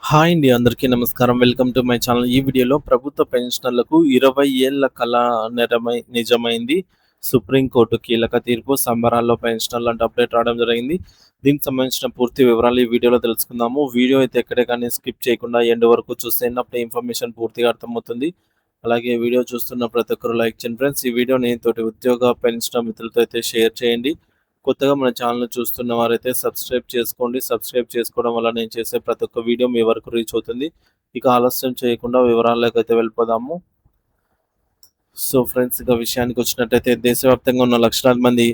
Hi అండి. అందరికీ నమస్కారం. Welcome to my channel. ఈ వీడియోలో ప్రభుత్వ పెన్షనర్లకు 20 ఏళ్ల కల నిజమైంది. సుప్రీంకోర్టు కీలక తీర్పు. సంబరాల్లో పెన్షనర్లు అంటే అప్డేట్ రావడం జరిగింది. దీనికి సంబంధించిన పూర్తి వివరాలు ఈ వీడియోలో తెలుసుకుందాము. వీడియో అయితే ఎక్కడే కానీ స్కిప్ చేయకుండా ఎండ్ వరకు చూస్తే అప్పుడే ఇన్ఫర్మేషన్ పూర్తిగా అర్థమవుతుంది. అలాగే వీడియో చూస్తున్న ప్రతి ఒక్కరు లైక్ చేయండి ఫ్రెండ్స్. ఈ వీడియోని తోటి ఉద్యోగ పెన్షనర్ మిత్రులతో అయితే షేర్ చేయండి. కొత్తగా మన ఛానల్ చూస్తున్న వారైతే సబ్స్క్రైబ్ చేసుకోండి. సబ్స్క్రైబ్ చేసుకోవడం వల్ల నేను చేసే ప్రతి ఒక్క వీడియో మీ వరకు రీచ్ అవుతుంది. ఇక ఆలస్యం చేయకుండా వివరాల్లోకి అయితే వెళ్ళిపోదాము. సో ఫ్రెండ్స్, ఇక విషయానికి వచ్చినట్టయితే దేశవ్యాప్తంగా ఉన్న లక్షలాది మంది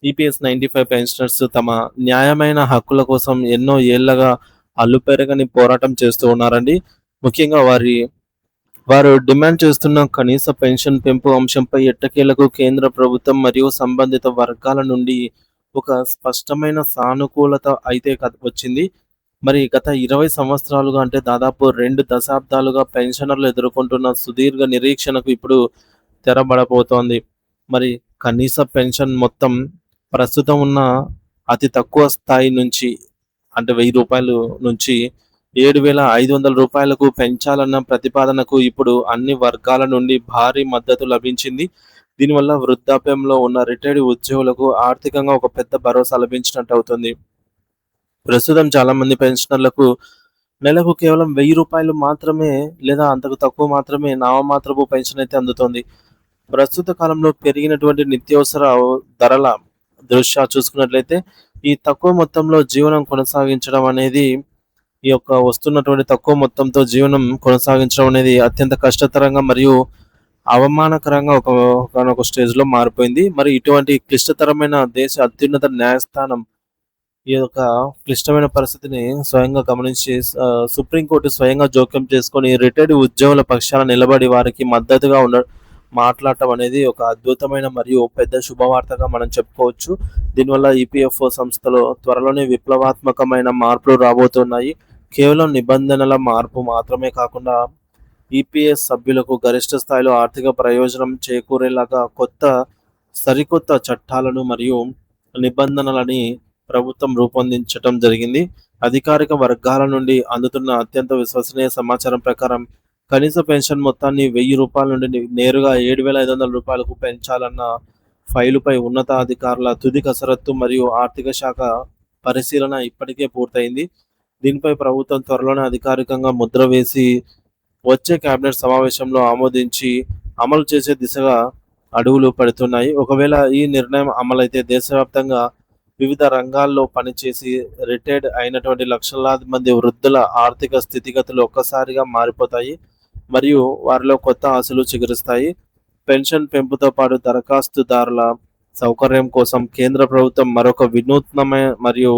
ఈపీఎస్ 95 పెన్షనర్స్ తమ న్యాయమైన హక్కుల కోసం ఎన్నో ఏళ్లగా అల్లుపెరగని పోరాటం చేస్తూ ఉన్నారండి. ముఖ్యంగా వారు డిమాండ్ చేస్తున్న కనీస పెన్షన్ పెంపు అంశంపై ఎట్టకేలకు కేంద్ర ప్రభుత్వం మరియు సంబంధిత వర్గాల నుండి ఒక స్పష్టమైన సానుకూలత అయితే వచ్చింది. మరి గత 20 సంవత్సరాలుగా అంటే దాదాపు 2 దశాబ్దాలుగా పెన్షనర్లు ఎదుర్కొంటున్న సుదీర్ఘ నిరీక్షణకు ఇప్పుడు తెరబడబోతోంది. మరి కనీస పెన్షన్ మొత్తం ప్రస్తుతం ఉన్న అతి తక్కువ స్థాయి నుంచి అంటే రూ. 1000 నుంచి రూ. 7,500 పెంచాలన్న ప్రతిపాదనకు ఇప్పుడు అన్ని వర్గాల నుండి భారీ మద్దతు లభించింది. దీనివల్ల వృద్ధాప్యంలో ఉన్న రిటైర్డ్ ఉద్యోగులకు ఆర్థికంగా ఒక పెద్ద భరోసా లభించినట్టు అవుతుంది. ప్రస్తుతం చాలామంది పెన్షనర్లకు నెలకు కేవలం రూ. 1000 మాత్రమే లేదా అంతకు తక్కువ మాత్రమే నామమాత్రపు పెన్షన్ అయితే అందుతోంది. ప్రస్తుత కాలంలో పెరిగినటువంటి నిత్యావసర ధరల దృష్ట్యా చూసుకున్నట్లయితే ఈ తక్కువ మొత్తంలో జీవనం కొనసాగించడం అనేది వస్తున్నటువంటి తక్కువ మొత్తంతో జీవనం కొనసాగించడం అనేది అత్యంత కష్టతరంగా మరియు అవమానకరంగా ఒకానొక స్టేజ్‌లో మారిపోయింది. మరి ఇటువంటి క్లిష్టతరమైన దేశ అత్యున్నత న్యాయస్థానం ఈ యొక్క క్లిష్టమైన పరిస్థితిని స్వయంగా గమనించి సుప్రీంకోర్టు స్వయంగా జోక్యం చేసుకొని రిటైర్డ్ ఉద్యోగుల పక్షాన నిలబడి వారికి మద్దతుగా మాట్లాడటం అనేది ఒక అద్భుతమైన మరియు పెద్ద శుభవార్తగా మనం చెప్పుకోవచ్చు. దీనివల్ల ఈపీఎఫ్ఓ సంస్థలో త్వరలోనే విప్లవాత్మకమైన మార్పులు రాబోతున్నాయి. కేవలం నిబంధనల మార్పు మాత్రమే కాకుండా ఈపీఎస్ సభ్యులకు గరిష్ట స్థాయిలో ఆర్థిక ప్రయోజనం చేకూరేలాగా సరికొత్త చట్టాలను మరియు నిబంధనలని ప్రభుత్వం రూపొందించడం జరిగింది. అధికారిక వర్గాల నుండి అందుతున్న అత్యంత విశ్వసనీయ సమాచారం ప్రకారం కనీస పెన్షన్ మొత్తాన్ని రూ. 1000 నుండి నేరుగా రూ. 7,500 పెంచాలన్న ఫైలుపై ఉన్నతాధికారుల తుది కసరత్తు మరియు ఆర్థిక శాఖ పరిశీలన ఇప్పటికే పూర్తయింది. దీనిపై ప్రభుత్వం త్వరలోనే అధికారికంగా ముద్ర వేసి వచ్చే కేబినెట్ సమావేశంలో ఆమోదించి అమలు చేసే దిశగా అడుగులు పడుతున్నాయి. ఒకవేళ ఈ నిర్ణయం అమలైతే దేశవ్యాప్తంగా వివిధ రంగాల్లో పనిచేసి రిటైర్డ్ అయినటువంటి లక్షలాది మంది వృద్ధుల ఆర్థిక స్థితిగతులు ఒక్కసారిగా మారిపోతాయి మరియు వారిలో కొత్త ఆశలు చిగురిస్తాయి. పెన్షన్ పెంపుతో పాటు దరఖాస్తుదారుల సౌకర్యం కోసం కేంద్ర ప్రభుత్వం మరొక వినూత్నమైన మరియు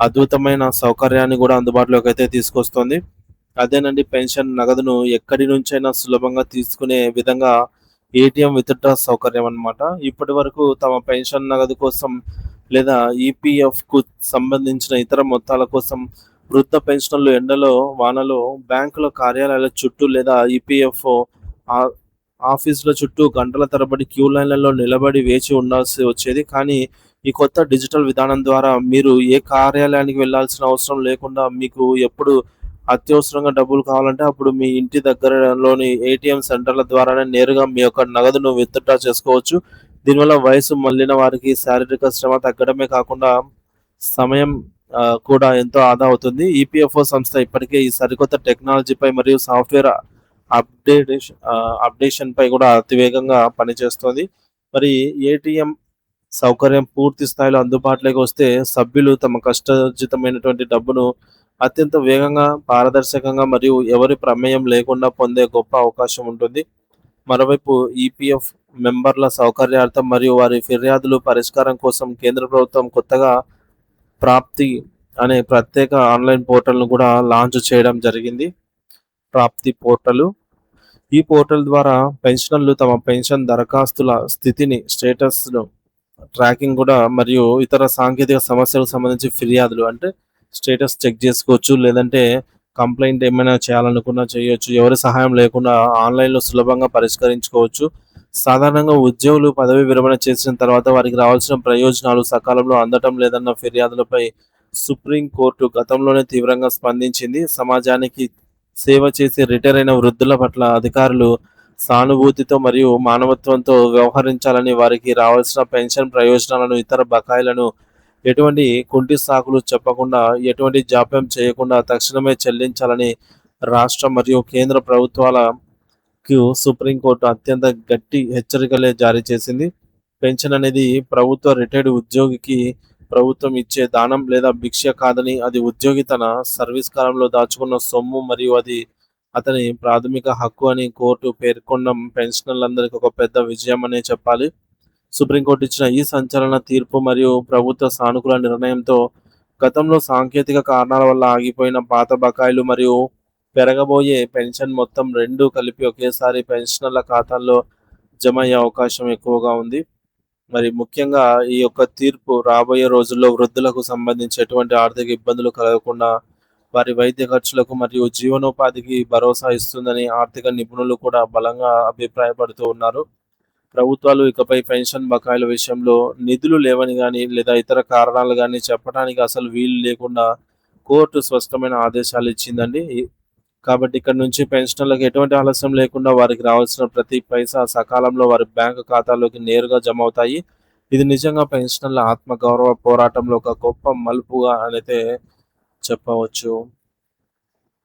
అద్భుతమైన సౌకర్యాన్ని కూడా అందుబాటులోకి అయితే తీసుకొస్తుంది. అదేనండి పెన్షన్ నగదును ఎక్కడి నుంచైనా సులభంగా తీసుకునే విధంగా ఏటీఎం విత్‌డ్రా సౌకర్యం అన్నమాట. ఇప్పటి వరకు తమ పెన్షన్ నగదు కోసం లేదా ఈపీఎఫ్‌కు సంబంధించిన ఇతర మొత్తాల కోసం వృద్ధ పెన్షనర్లు ఎండలో, వానలో బ్యాంకుల కార్యాలయాల చుట్టూ లేదా ఈపీఎఫ్ఓ ఆ ఆఫీసుల చుట్టూ గంటల తరబడి క్యూ లైన్‌లలో నిలబడి వేచి ఉండాల్సి వచ్చేది. కానీ ఈ కొత్త డిజిటల్ విధానం ద్వారా మీరు ఏ కార్యాలయానికి వెళ్ళాల్సిన అవసరం లేకుండా మీకు ఎప్పుడు అత్యవసరంగా డబ్బులు కావాలంటే అప్పుడు మీ ఇంటి దగ్గరలోని ఏటీఎం సెంటర్ల ద్వారానే నేరుగా మీ యొక్క నగదును విత్‌డ్రా చేసుకోవచ్చు. దీనివల్ల వయసు మళ్ళిన వారికి శారీరక శ్రమ తగ్గడమే కాకుండా సమయం కూడా ఎంతో ఆదా అవుతుంది. ఈపీఎఫ్ఓ సంస్థ ఇప్పటికే ఈ సరికొత్త టెక్నాలజీపై మరియు సాఫ్ట్‌వేర్ అప్డేషన్‌పై కూడా అతివేగంగా పనిచేస్తోంది. మరి ఏటీఎం సౌకర్యం పూర్తి స్థాయిలో అందుబాటులోకి వస్తే సభ్యులు తమ కష్టార్జితమైనటువంటి డబ్బును అత్యంత వేగంగా, పారదర్శకంగా మరియు ఎవరి ప్రమేయం లేకుండా పొందే గొప్ప అవకాశం ఉంటుంది. మరోవైపు ఈపీఎఫ్ మెంబర్ల సౌకర్యార్థం మరియు వారి ఫిర్యాదులు పరిష్కారం కోసం కేంద్ర ప్రభుత్వం కొత్తగా ప్రాప్తి అనే ప్రత్యేక ఆన్‌లైన్ పోర్టల్‌ను కూడా లాంచ్ చేయడం జరిగింది. ప్రాప్తి పోర్టలు. ఈ పోర్టల్ ద్వారా పెన్షనర్లు తమ పెన్షన్ దరఖాస్తుల స్థితిని, స్టేటస్‌ను ట్రాకింగ్ కూడా మరియు ఇతర సాంకేతిక సమస్యలకు సంబంధించి ఫిర్యాదులు అంటే స్టేటస్ చెక్ చేసుకోవచ్చు. లేదంటే కంప్లెయింట్ ఏమైనా చేయాలనుకున్నా చేయొచ్చు. ఎవరి సహాయం లేకుండా ఆన్‌లైన్‌లో సులభంగా పరిష్కరించుకోవచ్చు. సాధారణంగా ఉద్యోగులు పదవీ విరమణ చేసిన తర్వాత వారికి రావాల్సిన ప్రయోజనాలు సకాలంలో అందటం లేదన్న ఫిర్యాదులపై సుప్రీం కోర్టు గతంలోనే తీవ్రంగా స్పందించింది. సమాజానికి సేవ చేసి రిటైర్ అయిన వృద్ధుల పట్ల అధికారులు సానుభూతితో మరియు మానవత్వంతో వ్యవహరించాలని, వారికి రావాల్సిన పెన్షన్ ప్రయోజనాలను, ఇతర బకాయిలను ఎటువంటి కుంటి సాకులు చెప్పకుండా, ఎటువంటి జాప్యం చేయకుండా తక్షణమే చెల్లించాలని రాష్ట్ర మరియు కేంద్ర ప్రభుత్వాలకు సుప్రీంకోర్టు అత్యంత గట్టి హెచ్చరికలే జారీ చేసింది. పెన్షన్ అనేది ప్రభుత్వ రిటైర్డ్ ఉద్యోగికి ప్రభుత్వం ఇచ్చే దానం లేదా భిక్ష కాదని, అది ఉద్యోగి తన సర్వీస్ కాలంలో దాచుకున్న సొమ్ము మరియు అది అతని ప్రాథమిక హక్కు అని కోర్టు పేర్కొనడం పెన్షనర్లందరికీ ఒక పెద్ద విజయం అనే చెప్పాలి. సుప్రీంకోర్టు ఇచ్చిన ఈ సంచలన తీర్పు మరియు ప్రభుత్వ సానుకూల నిర్ణయంతో గతంలో సాంకేతిక కారణాల వల్ల ఆగిపోయిన పాత బకాయిలు మరియు పెరగబోయే పెన్షన్ మొత్తం రెండూ కలిపి ఒకేసారి పెన్షనర్ల ఖాతాల్లో జమ అయ్యే అవకాశం ఎక్కువగా ఉంది. మరి ముఖ్యంగా ఈ యొక్క తీర్పు రాబోయే రోజుల్లో వృద్ధులకు సంబంధించి ఎటువంటి ఆర్థిక ఇబ్బందులు కలగకుండా వారి వైద్య ఖర్చులకు మరియు జీవనోపాధికి భరోసా ఇస్తుందని ఆర్థిక నిపుణులు కూడా బలంగా అభిప్రాయపడుతూ ఉన్నారు. ప్రభుత్వాలు ఇకపై పెన్షన్ బకాయిల విషయంలో నిధులు లేవని గానీ లేదా ఇతర కారణాలు గానీ చెప్పడానికి అసలు వీలు లేకుండా కోర్టు స్పష్టమైన ఆదేశాలు ఇచ్చిందండి. కాబట్టి ఇక్కడ నుంచి పెన్షనర్లకు ఎటువంటి ఆలస్యం లేకుండా వారికి రావాల్సిన ప్రతి పైసా సకాలంలో వారి బ్యాంకు ఖాతాలోకి నేరుగా జమ అవుతాయి. ఇది నిజంగా పెన్షనర్ల ఆత్మగౌరవ పోరాటంలో ఒక గొప్ప మలుపుగా అయితే చెప్పవచ్చు.